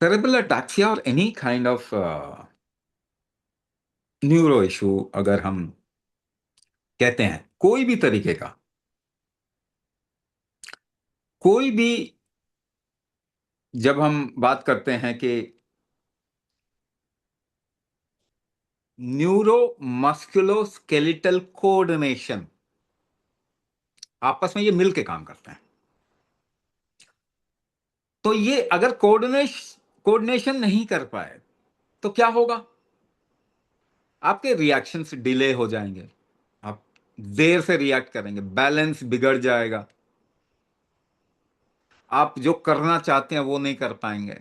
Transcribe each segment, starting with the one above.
cerebral ataxia और any kind of neuro issue अगर हम कहते हैं कोई भी तरीके का, कोई भी, जब हम बात करते हैं कि न्यूरो मस्कुलो स्केलेटल कोऑर्डिनेशन, आपस में ये मिल के काम करते हैं। तो ये अगर कोऑर्डिनेशन नहीं कर पाए तो क्या होगा? आपके रिएक्शंस डिले हो जाएंगे, आप देर से रिएक्ट करेंगे, बैलेंस बिगड़ जाएगा, आप जो करना चाहते हैं वो नहीं कर पाएंगे।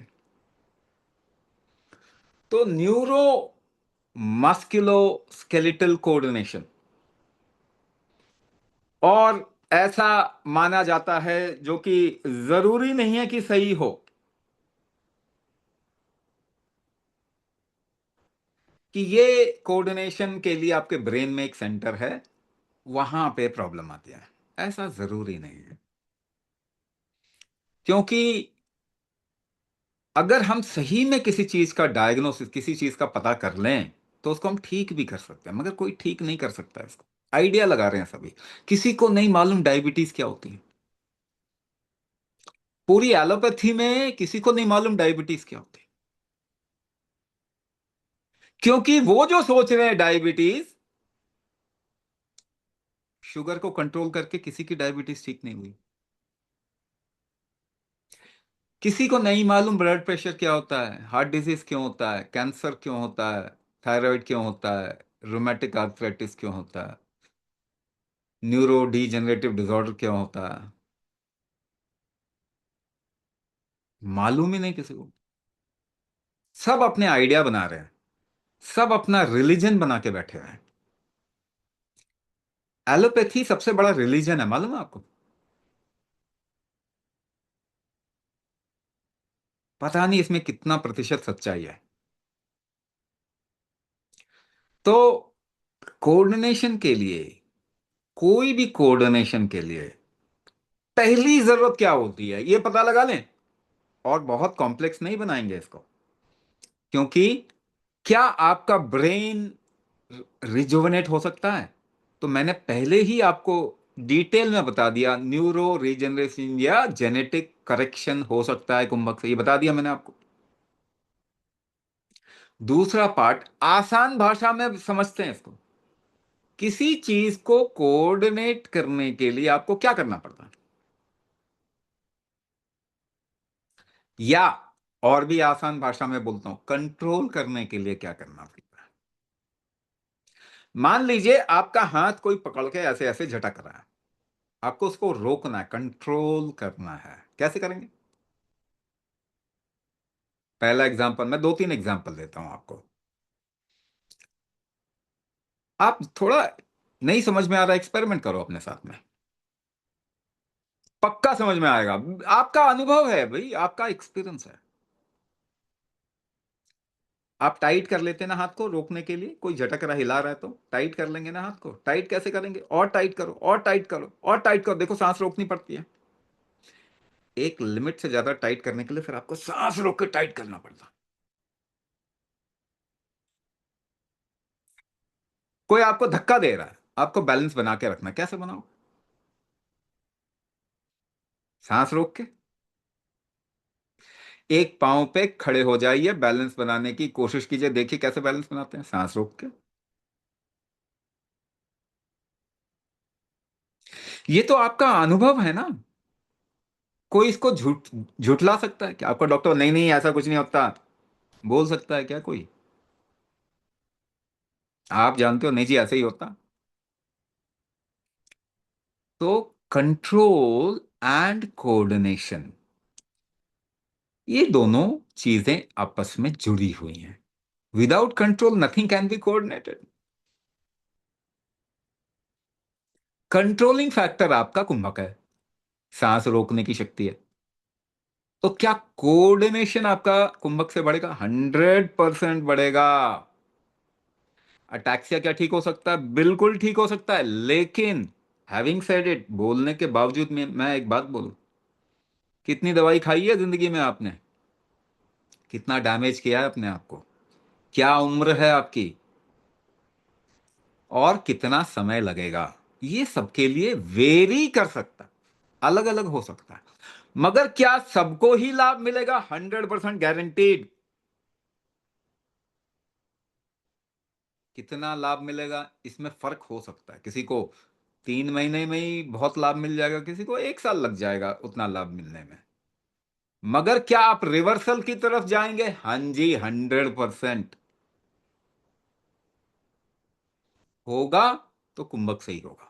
तो न्यूरो मस्कुलो स्केलेटल कोऑर्डिनेशन, और ऐसा माना जाता है, जो कि जरूरी नहीं है कि सही हो, कि ये कोऑर्डिनेशन के लिए आपके ब्रेन में एक सेंटर है, वहां पे प्रॉब्लम आती है। ऐसा जरूरी नहीं है, क्योंकि अगर हम सही में किसी चीज का डायग्नोसिस, किसी चीज का पता कर लें, तो उसको हम ठीक भी कर सकते हैं, मगर कोई ठीक नहीं कर सकता है इसको। आइडिया लगा रहे हैं सभी, किसी को नहीं मालूम डायबिटीज क्या होती है। पूरी एलोपैथी में किसी को नहीं मालूम डायबिटीज क्या होती है, क्योंकि वो जो सोच रहे हैं डायबिटीज, शुगर को कंट्रोल करके किसी की डायबिटीज ठीक नहीं हुई। किसी को नहीं मालूम ब्लड प्रेशर क्या होता है, हार्ट डिजीज क्यों होता है, कैंसर क्यों होता है, थायराइड क्यों होता है, रूमेटिक आर्थराइटिस क्यों होता है, न्यूरो डीजेनरेटिव डिसऑर्डर क्यों होता है। मालूम ही नहीं किसी को। सब अपने आइडिया बना रहे हैं, सब अपना रिलीजन बना के बैठे हुए हैं। एलोपैथी सबसे बड़ा रिलीजन है, मालूम है आपको? पता नहीं इसमें कितना प्रतिशत सच्चाई है। तो कोऑर्डिनेशन के लिए, कोई भी कोऑर्डिनेशन के लिए पहली जरूरत क्या होती है, ये पता लगा लें। और बहुत कॉम्प्लेक्स नहीं बनाएंगे इसको, क्योंकि क्या आपका ब्रेन रिजुवनेट हो सकता है? तो मैंने पहले ही आपको डिटेल में बता दिया, न्यूरो रीजनरेशन या जेनेटिक करेक्शन हो सकता है कुंभक से, ये बता दिया मैंने आपको। दूसरा पार्ट आसान भाषा में समझते हैं इसको। किसी चीज को कोऑर्डिनेट करने के लिए आपको क्या करना पड़ता है, या और भी आसान भाषा में बोलता हूं, कंट्रोल करने के लिए क्या करना पड़ता है। मान लीजिए आपका हाथ कोई पकड़ के ऐसे ऐसे झटक रहा है, आपको उसको रोकना है, कंट्रोल करना है। कैसे करेंगे? पहला एग्जांपल, मैं दो तीन एग्जांपल देता हूं आपको। आप थोड़ा नहीं समझ में आ रहा, एक्सपेरिमेंट करो अपने साथ में, पक्का समझ में आएगा। आपका अनुभव है भाई, आपका एक्सपीरियंस है। आप टाइट कर लेते हैं ना हाथ को रोकने के लिए, कोई झटक रहा हिला रहा है तो टाइट कर लेंगे ना हाथ को। टाइट कैसे करेंगे? और टाइट करो, और टाइट करो, और टाइट करो, देखो सांस रोकनी पड़ती है। एक लिमिट से ज्यादा टाइट करने के लिए फिर आपको सांस रोक के टाइट करना पड़ता है। कोई आपको धक्का दे रहा है, आपको बैलेंस बना के रखना, कैसे बनाओ? सांस रोक के एक पांव पे खड़े हो जाइए, बैलेंस बनाने की कोशिश कीजिए, देखिए कैसे बैलेंस बनाते हैं, सांस रोक के। ये तो आपका अनुभव है ना। कोई इसको झुटला सकता है क्या? आपका डॉक्टर नहीं नहीं ऐसा कुछ नहीं होता बोल सकता है क्या कोई? आप जानते हो नहीं जी, ऐसे ही होता। तो कंट्रोल एंड कोऑर्डिनेशन, ये दोनों चीजें आपस में जुड़ी हुई हैं। Without control nothing can be coordinated. Controlling factor आपका कुंभक है, सांस रोकने की शक्ति है। तो क्या कोऑर्डिनेशन आपका कुंभक से बढ़ेगा? 100% बढ़ेगा। अटैक्सिया क्या ठीक हो सकता है? बिल्कुल ठीक हो सकता है, लेकिन हैविंग सेड इट, बोलने के बावजूद में मैं एक बात बोलूं, कितनी दवाई खाई है जिंदगी में आपने? कितना डैमेज किया है अपने आप को, क्या उम्र है आपकी, और कितना समय लगेगा, ये सबके लिए वेरी कर सकता है, अलग अलग हो सकता है। मगर क्या सबको ही लाभ मिलेगा? 100% गारंटीड। कितना लाभ मिलेगा इसमें फर्क हो सकता है, किसी को 3 महीने में ही बहुत लाभ मिल जाएगा, किसी को 1 साल लग जाएगा उतना लाभ मिलने में। मगर क्या आप रिवर्सल की तरफ जाएंगे? हाँ जी, 100% होगा। तो कुंभक से ही होगा।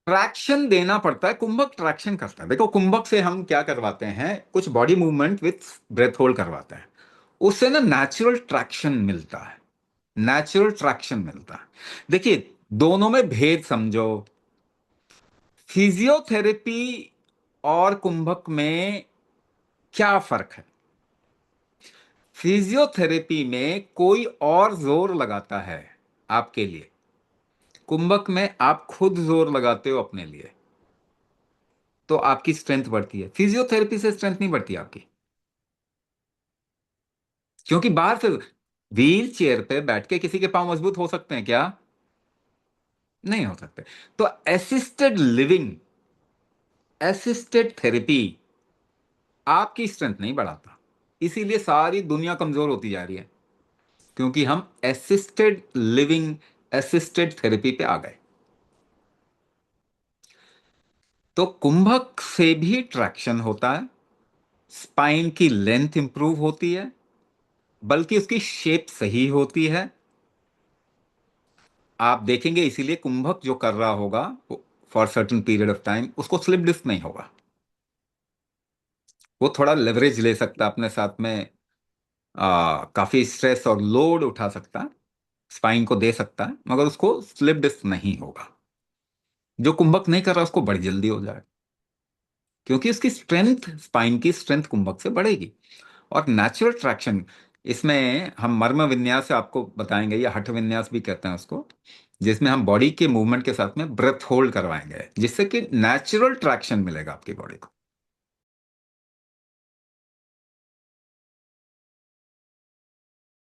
ट्रैक्शन देना पड़ता है, कुंभक ट्रैक्शन करता है। देखो, कुंभक से हम क्या करवाते हैं, कुछ body movement with breath hold करवाते हैं, उससे ना नेचुरल ट्रैक्शन मिलता है, नेचुरल ट्रैक्शन मिलता है। देखिए, दोनों में भेद समझो। फिजियोथेरेपी और कुंभक में क्या फर्क है? फिजियोथेरेपी में कोई और जोर लगाता है आपके लिए, कुंभक में आप खुद जोर लगाते हो अपने लिए, तो आपकी स्ट्रेंथ बढ़ती है। फिजियोथेरेपी से स्ट्रेंथ नहीं बढ़ती आपकी, क्योंकि बाहर से व्हील चेयर पे बैठ के किसी के पांव मजबूत हो सकते हैं क्या? नहीं हो सकते। तो असिस्टेड लिविंग, असिस्टेड थेरेपी आपकी स्ट्रेंथ नहीं बढ़ाता, इसीलिए सारी दुनिया कमजोर होती जा रही है, क्योंकि हम असिस्टेड लिविंग, असिस्टेड थेरेपी पे आ गए। तो कुंभक से भी ट्रैक्शन होता है, स्पाइन की लेंथ इंप्रूव होती है, बल्कि उसकी शेप सही होती है। आप देखेंगे, इसीलिए कुंभक जो कर रहा होगा for certain period of time, उसको स्लिप डिस्क नहीं होगा। वो थोड़ा लेवरेज ले सकता है अपने साथ में, काफी स्ट्रेस और लोड उठा सकता है, स्पाइन को दे सकता है, मगर उसको स्लिप डिस्क नहीं होगा। जो कुंभक नहीं कर रहा उसको बड़ी जल्दी हो जाए, क्योंकि उसकी स्ट्रेंथ, स्पाइन की स्ट्रेंथ कुंभक से बढ़ेगी। और नेचुरल ट्रैक्शन, इसमें हम मर्म विन्यास आपको बताएंगे, या हठ विन्यास भी कहते हैं उसको, जिसमें हम बॉडी के मूवमेंट के साथ में ब्रेथ होल्ड करवाएंगे, जिससे कि नेचुरल ट्रैक्शन मिलेगा आपकी बॉडी को।